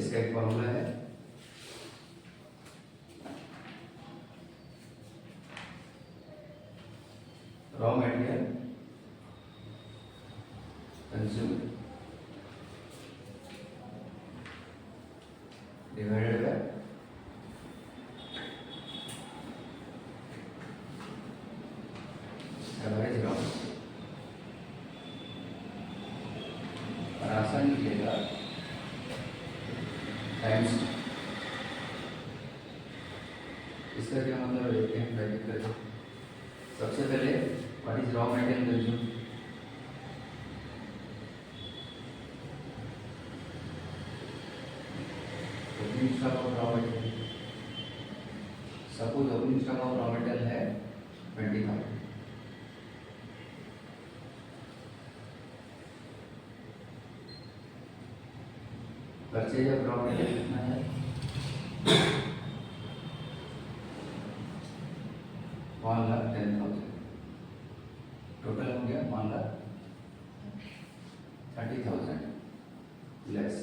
इसका एक फॉर्मूला है, raw material consumed divided by average raw. और आसान लिखिएगा टाइम्स, इसका क्या मतलब है देखते हैं, ब्रैकेट करके। सबसे पहले what is raw material consume, opening stock of raw material, suppose opening stock of raw material है 20,000, परचेज ऑफ रॉ मटेरियल कितना है 1,10,000, टोटल हो गया 1,30,000 लेस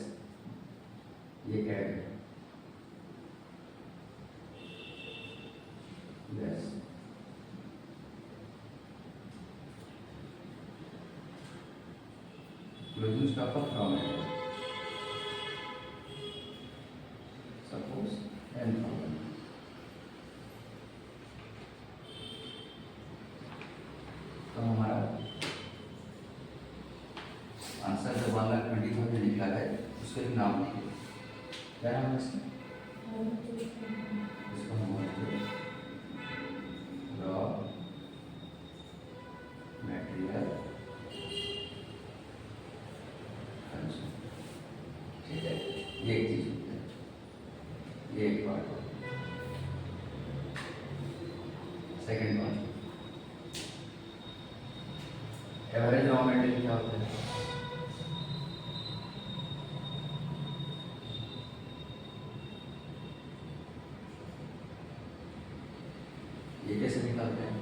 ये क्या है less closing stock of raw material suppose 10,000, तो हमारा आंसर जो 1,20,000 निकला है उसके लिए नाम लिखिए, क्या नाम है इसका, इसका नाम है रॉ मटेरियल कंज्यूम। ठीक है, ये एक चीज होती है, ये एक पार्ट हो। Second part, average raw material क्या होता है, ये कैसे निकालते हैं,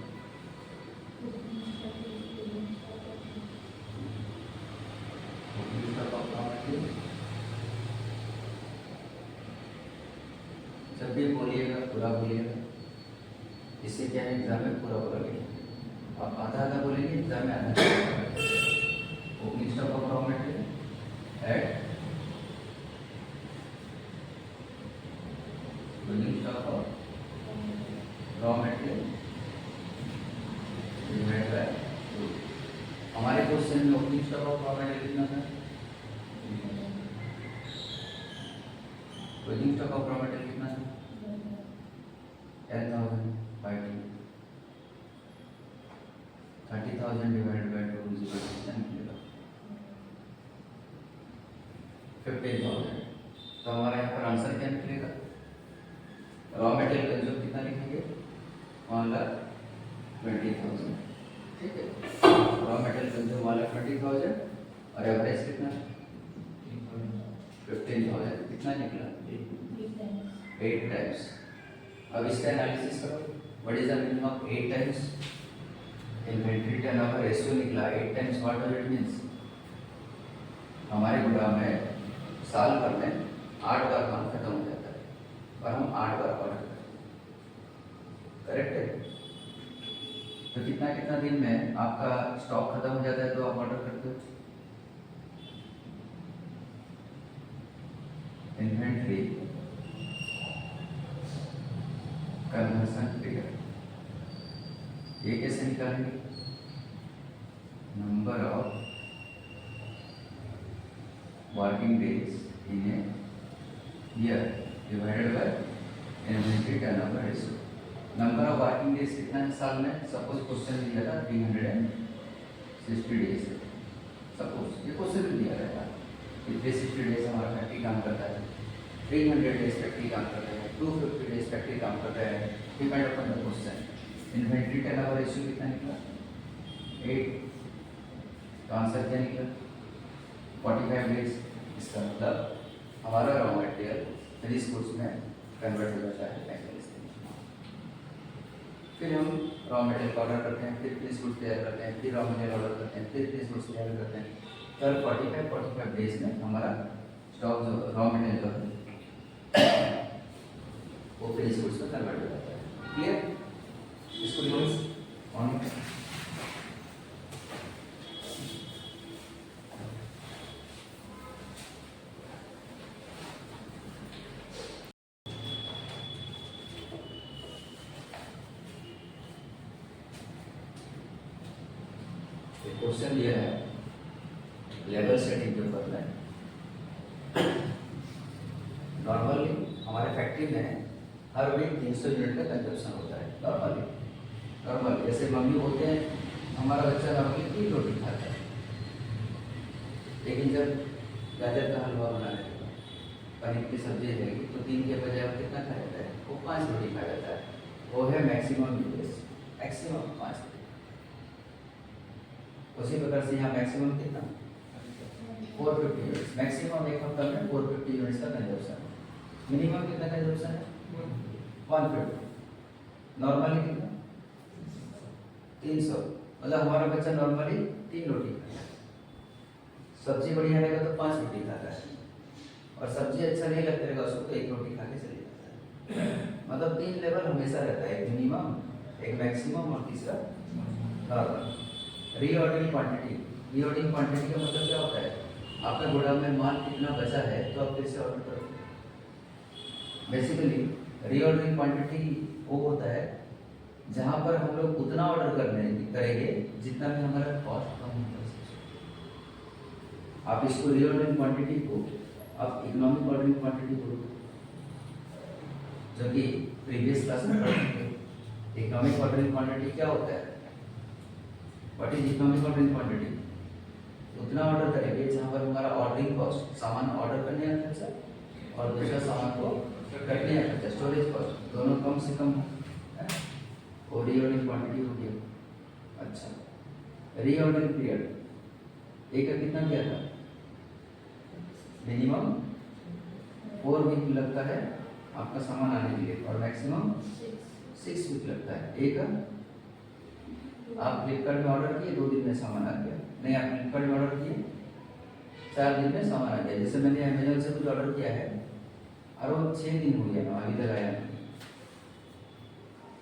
जब भी बोलिएगा पूरा बोलिएगा, इससे क्या है एग्जाम में पूरा पूरा लिखिए, आप आधा आधा बोलेंगे एग्जाम में आधा। Opening stock of raw material at closing stock of raw material divided by 2। हमारे क्वेश्चन में opening stock of raw material कितना था, closing stock of raw material कितना था 10,000 by 2, 30,000 divided by 2 is equal to 15,000। तो हमारा यहाँ पर आंसर क्या निकलेगा, रॉ मटेरियल कंज्यूम कितना लिखेंगे 1,20,000। ठीक है, रॉ मटेरियल कंज्यूम 1,20,000 और एवरेज कितना 15,000, कितना निकला 8 टाइम्स। अब इसका एनालिसिस करो, what is the meaning of 8 times, inventory turnover ratio निकला 8 times, what does it means, हमारे गोदाम में साल भर में 8 बार माल खत्म हो जाता है और हम 8 बार ऑर्डर करते हैं, करेक्ट है। तो कितना कितना दिन में आपका स्टॉक खत्म हो जाता है तो आप ऑर्डर करते हो, इन्वेंटरी कन्वर्सन फिगर, ये कैसे निकालेंगे, number of working days in a year divided by inventory turnover ratio. Number of working days कितना है साल में, सपोज क्वेश्चन दिया था 360 डेज, सपोज ये क्वेश्चन दिया रहता है कि 360 डेज हमारा फैक्ट्री काम करता है, 300 डेज फैक्ट्री काम करता है, 250 डेज फैक्ट्री काम करता है, depend upon the question. Inventory turnover ratio कितना निकला 8, तो आंसर क्या निकला 45 डेज। इसका मतलब हमारा रॉ मटेरियल फिनिश गुड्स में कन्वर्ट हो जाता है 45 दिन। फिर हम रॉ मटेरियल ऑर्डर करते हैं, फिर फिनिश गुड्स तैयार करते हैं, फिर रॉ मटेरियल ऑर्डर करते हैं, फिर फिनिश गुड्स तैयार करते हैं। तो 45 डेज में हमारा स्टॉक जो रॉ मटेरियल फिनिश गुड्स में कन्वर्ट हो जाता है। क्लियर? इसको यूज ऑन क्वेश्चन दिया है लेवल सेटिंग के ऊपर में। नॉर्मली हमारे फैक्ट्री में हर वीक 300 यूनिट का कंजप्शन होता है। नॉर्मली जैसे मम्मी बोलते हैं हमारा बच्चा नॉर्मली 3 रोटी खाता है, लेकिन जब गाजर का हलवा बनाने के बाद पनीर की सब्जी रहेगी तो 3 के बजाय वो कितना खा जाता है? वो 5 रोटी खा जाता है। वो है मैक्सिमम यूजेस, मैक्सिमम 5 रोटी। उसी प्रकार से यहाँ मैक्सिमम कितना? 450 यूनिट्स। मैक्सिमम एक हफ्ता में 450 यूनिट्स का कंजप्शन है। मिनिमम कितना कंजप्शन है? 150। नॉर्मली कितना? 300। मतलब हमारा बच्चा नॉर्मली 3 रोटी खाता है। सब्जी बढ़िया रहेगा तो 5 रोटी खाता है, और सब्जी अच्छा नहीं लगता रहेगा उसको तो 1 रोटी खा के चले जाता है। मतलब 3 लेवल हमेशा रहता है, एक मिनिमम, एक मैक्सिमम और तीसरा normal. Reordering quantity. Reordering quantity का मतलब क्या होता है? आपका गोदाम में माल कितना बचा है तो आप फिर से ऑर्डर करो। बेसिकली रीऑर्डरिंग क्वांटिटी वो होता है जहां पर हम लोग उतना ऑर्डर करेंगे जितना में हमारा कॉस्ट कम हो सके। आप इसको रीऑर्डरिंग क्वांटिटी को आप इकोनॉमिक ऑर्डरिंग क्वांटिटी बोलो, जो कि प्रीवियस क्लास में पढ़े। इकोनॉमिक ऑर्डरिंग क्वांटिटी क्या होता है? What is economic ordering quantity? उतना ऑर्डर करेंगे जहां पर हमारा ऑर्डरिंग कॉस्ट, सामान ऑर्डर करने का खर्चा और दूसरा सामान को कटने का खर्चा, स्टोरेज कॉस्ट, दोनों कम से कम हो। और रीऑर्डरिंग क्वांटिटी हो गया। अच्छा, रीऑर्डरिंग पीरियड एक का कितना दिया था? मिनिमम 4 वीक लगता है आपका सामान आने के लिए, और मैक्सिमम 6 वीक लगता है। एक आप फ्लिपकार्ट में ऑर्डर किए 2 दिन में सामान आ गया। नहीं, आप फ्लिपकार्ट में ऑर्डर किए 4 दिन में सामान आ गया। जैसे मैंने अमेजन से कुछ ऑर्डर किया है और वो 6 दिन हो गया ना, अभी तक आया नहीं।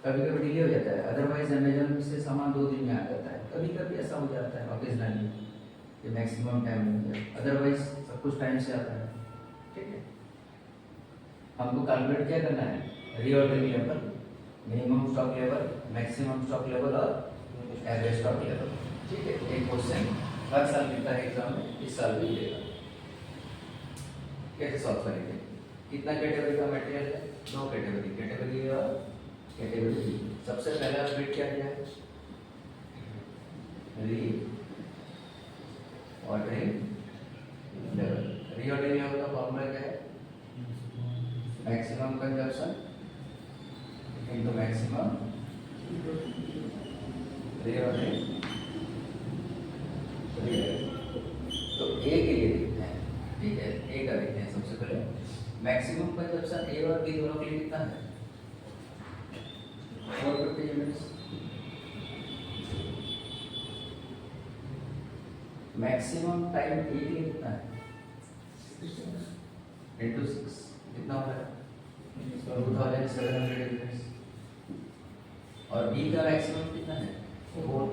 कभी कभी डिले हो जाता है, अदरवाइज अमेजन से सामान 2 दिन में आ जाता है। कभी कभी ऐसा हो जाता है ऑकेजनली कि मैक्सिमम टाइम हो जाए, अदरवाइज सब कुछ टाइम से आता है। ठीक है, हमको कैलकुलेट क्या करना है? Reordering level, minimum stock level, maximum stock level और एवरेज स्टॉक लेवल। ठीक है, एक क्वेश्चन हर साल मिलता है एग्जाम में, इस साल भी मिलेगा। कैसे सॉल्व करेंगे? कितना कैटेगरी का मटेरियल है? 2 कैटेगरी, कैटेगरी ए और कैटेगरी बी। सबसे पहला बिट क्या दिया है? Reordering level. रीऑर्डरिंग लेवल का फॉर्मूला क्या है? Maximum consumption into maximum reordering. तो ए के लिए देखते हैं। ठीक है, ए का देखते हैं सबसे पहले। मैक्सिमम कंजप्शन ए और बी दोनों के लिए कितना है? 450 यूनिट्स। मैक्सिमम टाइम ए के लिए कितना है? इंटू 6 कितना हो रहा है? 2700 यूनिट्स। और बी का मैक्सिमम कितना है? 4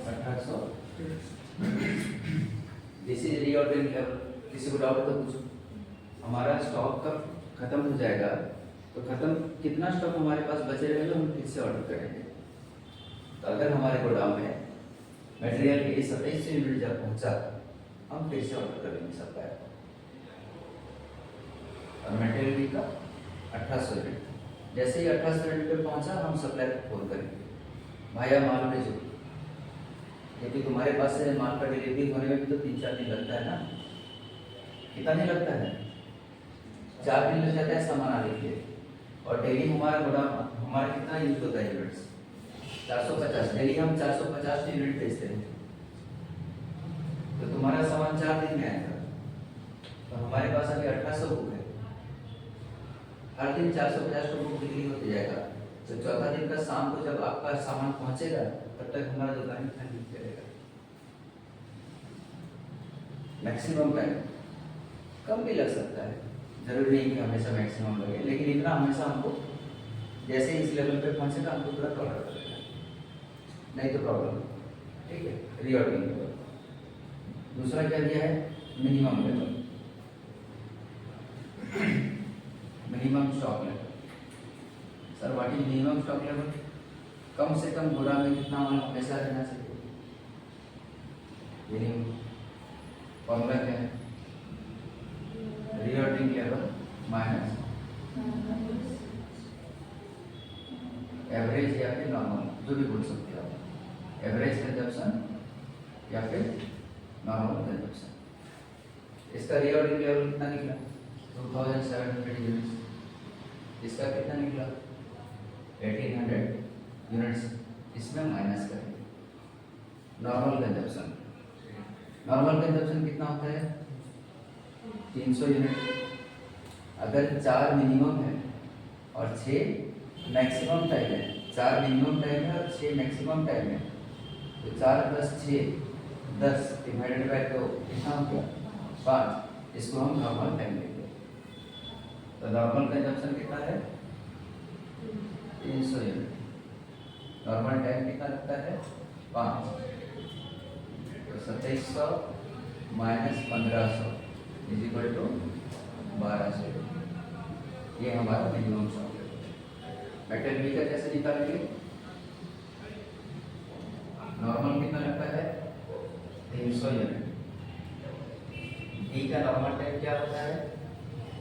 1800। This is reordering level. किसी को डाउट तो पूछो। हमारा स्टॉक कब खत्म हो जाएगा तो खत्म कितना स्टॉक हमारे पास बचे रहेगा हम फिर से ऑर्डर करेंगे। तो अगर हमारे गोदाम में मटेरियल के 2700 यूनिट जब पहुंचा हम फिर से ऑर्डर करेंगे सप्लायर को, और मटेरियल का 1800 यूनिट। जैसे ही 1800 यूनिट पे पहुंचा हम सप्लायर को फोन करेंगे, भाई माल भेजो, क्योंकि तुम्हारे पास से माल का डिलीवरी होने में भी तो 3-4 दिन लगता है ना। कितना दिन लगता है? 4 दिन लग जाता है सामान आने के लिए। और डेली हमारा गोदाम हमारा कितना यूज होता है यूनिट्स? 450। डेली हम 450 यूनिट बेचते हैं, तो तुम्हारा सामान 4 दिन में आएगा। तो हमारे पास अभी 1800 बुक है, हर दिन 450 बुक बिक्री होती जाएगा। तो चौथा दिन का शाम को जब आपका सामान पहुंचेगा तब तक हमारा दुकान खाली चलेगा। मैक्सिमम टाइम, कम भी लग सकता है, जरूरी नहीं कि हमेशा मैक्सिमम लगे, लेकिन इतना हमेशा हमको जैसे इस लेवल पे पहुंचेगा हमको पूरा कवर कर देगा, नहीं तो प्रॉब्लम। ठीक है, रीऑर्डरिंग लेवल। दूसरा क्या दिया है, minimum level, minimum stock level. Sir what is minimum stock level? कम से कम गोदाम में कितना माल हमेशा रहना चाहिए? मिनिमम फॉर्मूला क्या है? रीऑर्डरिंग लेवल माइनस एवरेज या फिर नॉर्मल, जो भी बोल सकते हो आप, एवरेज कंजप्शन या फिर नॉर्मल कंजप्शन। इसका रीऑर्डरिंग लेवल कितना निकला? 2700 यूनिट्स। इसका कितना निकला? 1800 यूनिट्स। इसमें माइनस करेंगे नॉर्मल कंजप्शन। नॉर्मल कंजप्शन कितना होता है? 300 यूनिट। अगर 4 मिनिमम है और 6 मैक्सिमम टाइम है, 4 मिनिमम टाइम है और 6 मैक्सिमम टाइम है, तो 4 + 6 10 डिवाइडेड बाय 2 कितना हो गया? 5। इसको हम नॉर्मल टाइम लेंगे। तो नॉर्मल कंजप्शन कितना है? 300 यूनिट। नॉर्मल टाइम कितना लगता है? 5। तो 2700 माइनस 1500 इज इक्वल टू 1200। ये हमारा minimum stock level. Metal B का कैसे निकालेंगे? नॉर्मल कितना लगता है? 300 यूनिट। डी का नॉर्मल टाइम क्या होता है?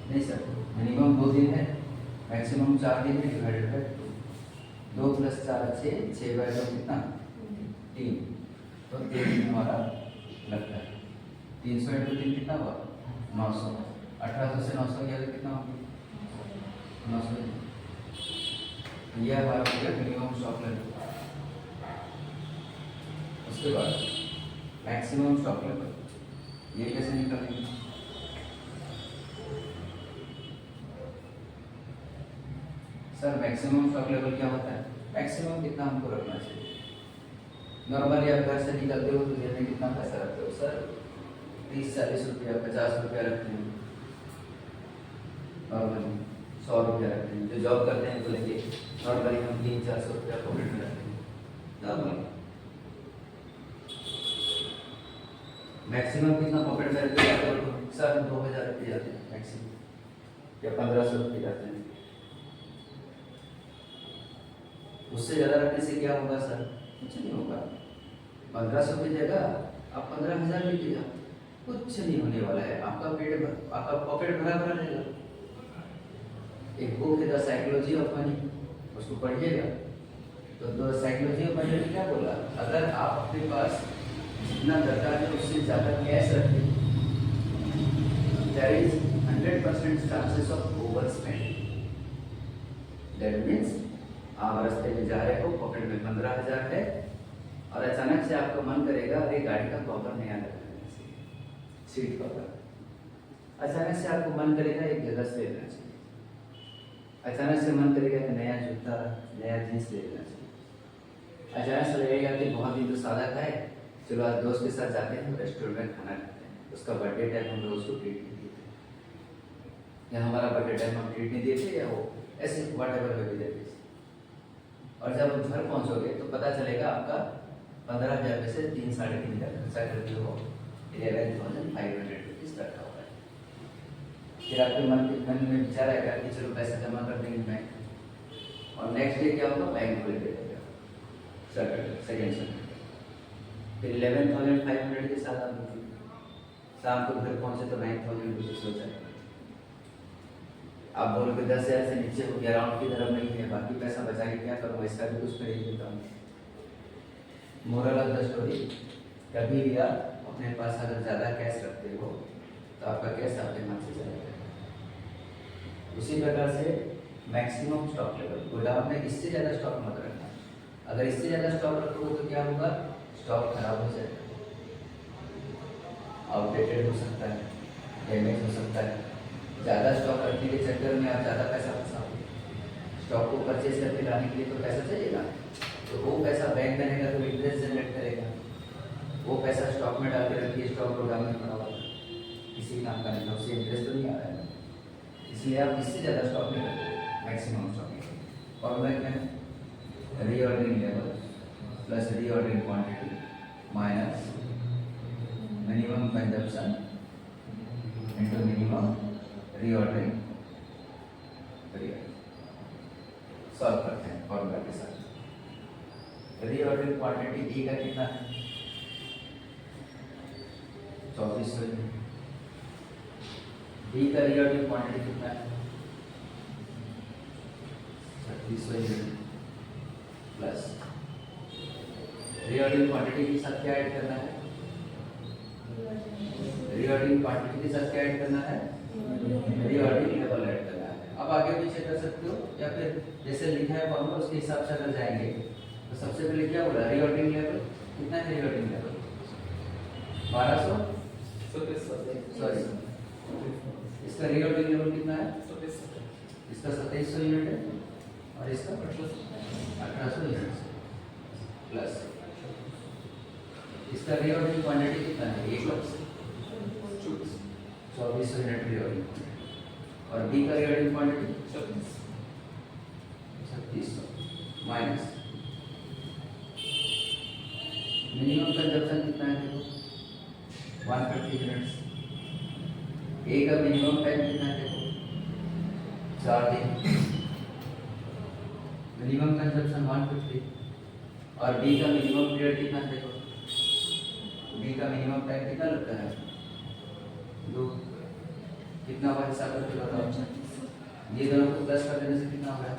नहीं सर, मिनिमम 2 दिन है, मैक्सिमम 4 दिन है, डिवाइडेड बाय 2 + 4 6, 6/2 कितना? 3। तो 3 दिन हमारा लगता है। 300 × 3 कितना हुआ? 900। 1800 से 900 गया तो कितना होगी? 900। यह हमारा हो गया मिनिमम स्टॉक लेवल। उसके बाद मैक्सिमम स्टॉक लेवल, ये कैसे निकालेंगे? सर मैक्सिमम स्टॉक लेवल क्या होता है? मैक्सिमम कितना हमको रखना चाहिए? नॉर्मली आप घर से निकलते हो तो जेब में कितना पैसा रखते हो? सर 30-40 रुपया, 50 रुपया रखते हैं नॉर्मली, 100 रुपया रखते हैं। जो जॉब करते हैं बोलेंगे नॉर्मली हम 300-400 रुपया पॉकेट में रखते हैं नॉर्मल। मैक्सिमम कितना पॉकेट में रखते हैं? सर 2000 रुपये जाते हैं मैक्सिमम, या 1500 रुपये जाते हैं। उससे ज़्यादा रखने से क्या होगा सर? कुछ नहीं होगा। 1500 की जगह आप 15000 लेके जाओ, कुछ नहीं होने वाला है। आपका पॉकेट भरा भरा रहेगा। एक बुक है द साइकोलॉजी ऑफ मनी, उसको पढ़िएगा। तो द साइकोलॉजी ऑफ मनी में क्या बोला? अगर आप अपने पास जितना दरकार है उससे ज़्यादा कैश रखें, there is 100% chances of over spending. That means आप रास्ते में जा रहे हो, पॉकेट में 15000 है और अचानक से आपका मन करेगा अरे गाड़ी का कवर नया लगाना चाहिए, सीट कवर। अचानक से आपको मन करेगा एक जगह से लेना चाहिए, अचानक से मन करेगा कि नया जूता, नया जींस ले लेना चाहिए। अचानक से लगेगा कि बहुत दिन तो सादा खाए, चलो आज दोस्त के साथ जाते हैं रेस्टोरेंट में खाना खाते हैं। उसका बर्थडे टाइम हम लोग उसको ट्रीट नहीं देते, या हमारा बर्थडे टाइम हम ट्रीट नहीं देते, या वो ऐसे व्हाटएवर वे भी देते। और जब आप घर पहुंचोगे तो पता चलेगा आपका 15,000 में से 3-3.5 खर्चा करके हो 11,500 रुपीज़ रखा हुआ है। फिर आपके मन में विचार आएगा कि चलो पैसा जमा कर देंगे बैंक, और नेक्स्ट डे क्या होगा? बैंक हॉलीडे देगा सेकंड सैटरडे। फिर 11,500 के साथ आप शाम को घर पहुंचे तो 9,000 रुपीज़ हो जाएगा। आप बोलोगे 10,000 से नीचे हो गया, अराउंड की तरफ नहीं है, बाकी पैसा बचा के क्या करूँगा? इसका भी कुछ कर ही देता हूँ। मोरल ऑफ द स्टोरी, कभी भी आप अपने पास अगर ज़्यादा कैश रखते हो तो आपका कैश आपके हाथ से चला जाएगा। उसी प्रकार से मैक्सिमम स्टॉक लेवल, गोदाम में इससे ज़्यादा स्टॉक मत रखना। अगर इससे ज़्यादा स्टॉक रखोगे तो क्या होगा? स्टॉक खराब हो जाएगा, आउटडेटेड हो सकता है, डैमेज हो सकता है। ज़्यादा स्टॉक रखने के चक्कर में आप ज़्यादा पैसा फंसाओगे। स्टॉक को परचेज करके लाने के लिए तो पैसा चाहिएगा, तो वो पैसा बैंक में रहेगा तो इंटरेस्ट जनरेट करेगा। वो पैसा स्टॉक में डाल के रखिए, स्टॉक गोदाम में पड़ा हुआ किसी काम का नहीं, उससे इंटरेस्ट तो नहीं आ रहा है। इसलिए आप इससे ज़्यादा स्टॉक नहीं रखते, मैक्सिमम स्टॉक। फॉर्मूला क्या है? Reordering level plus reordering quantity minus minimum consumption into minimum reordering. Solve करते हैं फॉर्मूला के साथ। रीऑर्डरिंग क्वांटिटी ई का कितना है? 2400 यूनिट। बी का रीऑर्डरिंग क्वांटिटी कितना है? 3600 यूनिट प्लस रीऑर्डरिंग क्वांटिटी के साथ क्या ऐड करना है? रीऑर्डरिंग क्वांटिटी के साथ क्या ऐड करना है? रीऑर्डरिंग लेवल ऐड करना है। अब आगे पीछे कर सकते हो या फिर जैसे लिखा है फॉर्मूला उसके हिसाब से अगर जाएंगे तो सबसे पहले क्या बोला? रीऑर्डरिंग लेवल कितना है? रीऑर्डरिंग लेवल 1200, सॉरी इसका रीऑर्डरिंग लेवल कितना है? इसका 2700 यूनिट है और इसका 1800 यूनिट प्लस इसका रीऑर्डरिंग क्वांटिटी कितना है? 2400 यूनिट रीऑर्डरिंग और बी का reordering quantity 3600 minus minimum consumption कितना है? देखो 150 यूनिट्स। ए का मिनिमम टाइम कितना है? देखो 4 दिन। मिनिमम कंजप्शन 150 और बी का मिनिमम पीरियड कितना है? देखो बी का मिनिमम टाइम कितना लगता है? 2। कितना हुआ हिसाब करके बताओ। ये दोनों को प्लस कर देने से कितना हो रहा है?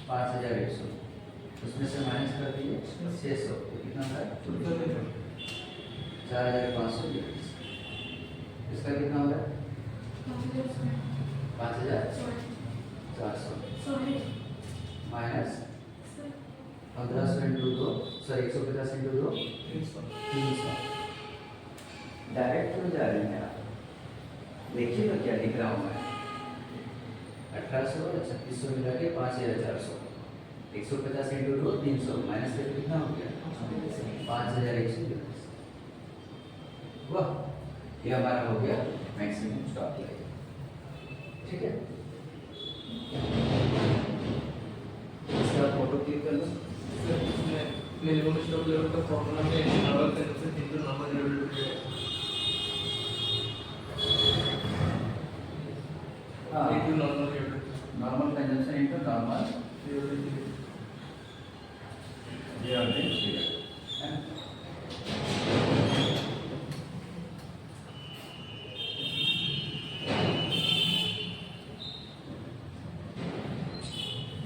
5100। उसमें से माइनस कर दिए 600 तो कितना हो रहा है? 4500 यूनिट्स। इसका कितना हो रहा है? 5400 minus 1500 into 2, sorry 150 into 2 300। Direct क्यों जा रहे हैं आप? देखिए तो क्या लिख रहा हूँ मैं। 1800 और 3600 मिला के 5400। 150 इंटू 2 300 माइनस करके कितना हो गया? 5100। वाह, ये हमारा हो गया मैक्सिमम स्टॉक लेवल। ठीक है, इसका फोटो क्लिक कर लो। मिनिमम स्टॉक लेवल का फॉर्मूला में normal consumption into normal utility है। हाँ, into normal utility, normal consumption into normal utility. ये और ये है।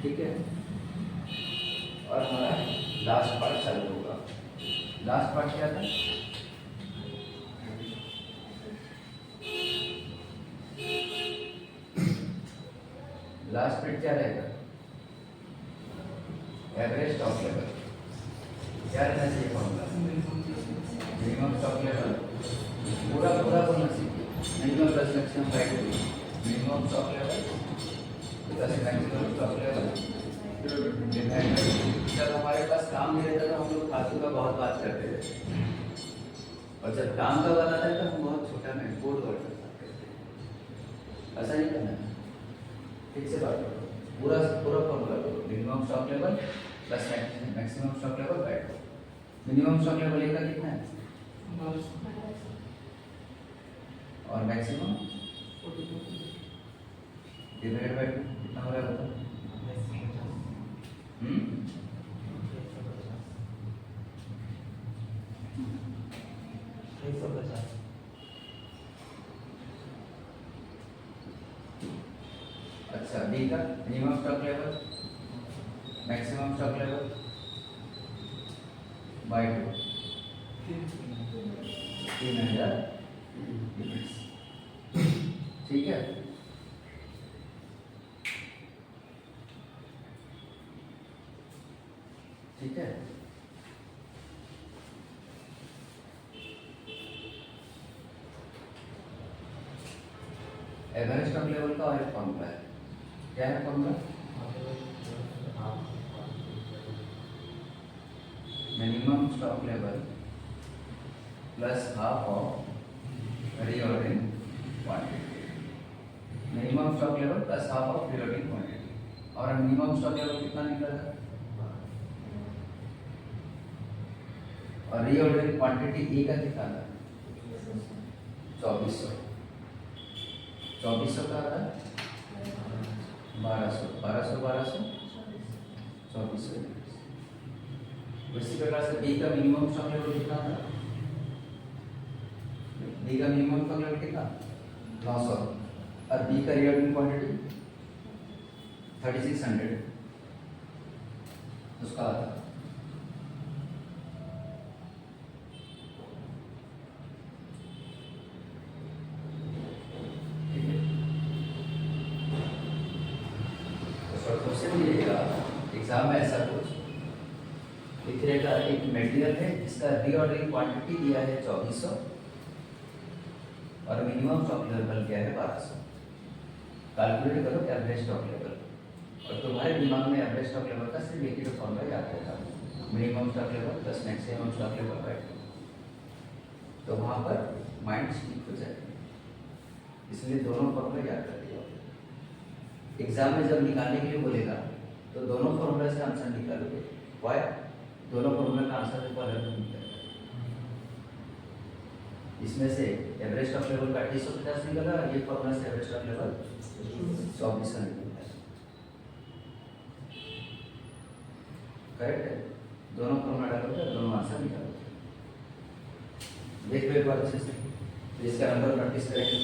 ठीक है, और हमारा लास्ट पार्ट चालू होगा। लास्ट पार्ट क्या था? लास्ट पार्ट क्या रहेगा? Average stock level. क्या रहना चाहिए फॉर्मूला? मिनिमम स्टॉक लेवल पूरा बोलना सीखिए। Minimum plus maximum bye 2। Minimum stock level plus maximum stock level divide by. जब हमारे पास काम नहीं रहता तो हम लोग फालतू का बहुत बात करते थे, और जब काम का बात आता है तो हम बहुत छोटा में कोड वर्ड कर सकते हैं। ऐसा नहीं करना है, ठीक से बात करो। पूरा फॉर्मूला करो। Minimum stock level plus maximum stock level by 2। Minimum stock level A का कितना है? और मैक्सिमम डिवाइड बाय 2 कितना हो रहा है बताओ? अच्छा, बी का minimum stock level maximum stock level by 2 3000 units. ठीक है, ठीक है। एवरेज स्टॉक लेवल का और एक फॉर्मूला है। क्या है formula? Minimum stock level plus half of reordering quantity. Minimum stock level plus half of reloading quantity. और मिनिमम स्टॉक लेवल कितना निकलेगा? और रीऑर्डरिंग क्वांटिटी ए का कितना था? 2400। 2400 का था 1200, 1200 2400। इसी प्रकार से बी का मिनिमम स्टॉक लेवल कितना था? बी का मिनिमम स्टॉक लेवल कितना? 900। और बी का रीऑर्डरिंग क्वांटिटी 3600 उसका आता। एग्जाम में ऐसा कुछ लिख रहेगा, एक मटेरियल है जिसका रीऑर्डरिंग क्वांटिटी दिया है 2400 और मिनिमम स्टॉक लेवल क्या है 1200। कैलकुलेट करो एवरेज स्टॉक लेवल, और तुम्हारे दिमाग में एवरेज स्टॉक लेवल का सिर्फ एक ही फॉर्मूला याद रहता है, minimum stock level plus maximum stock level बैठ, तो वहाँ पर माइंड स्लिप हो जाएगा। इसलिए दोनों फॉर्मूला याद कर दिया। एग्जाम में जब निकालने के लिए बोलेगा तो दोनों फॉर्मूला से आंसर निकालोगे। वाई? दोनों फॉर्मूला का आंसर देखो अलग नहीं निकलेगा। इसमें से एवरेज स्टॉक लेवल 3850 निकला, ये फॉर्मूला से एवरेज स्टॉक लेवल 2400 निकला। करेक्ट है? दोनों फॉर्मूला डालोगे, दोनों आंसर निकालोगे। देखो एक बार अच्छे से, तो इसका नंबर प्रैक्टिस करेंगे।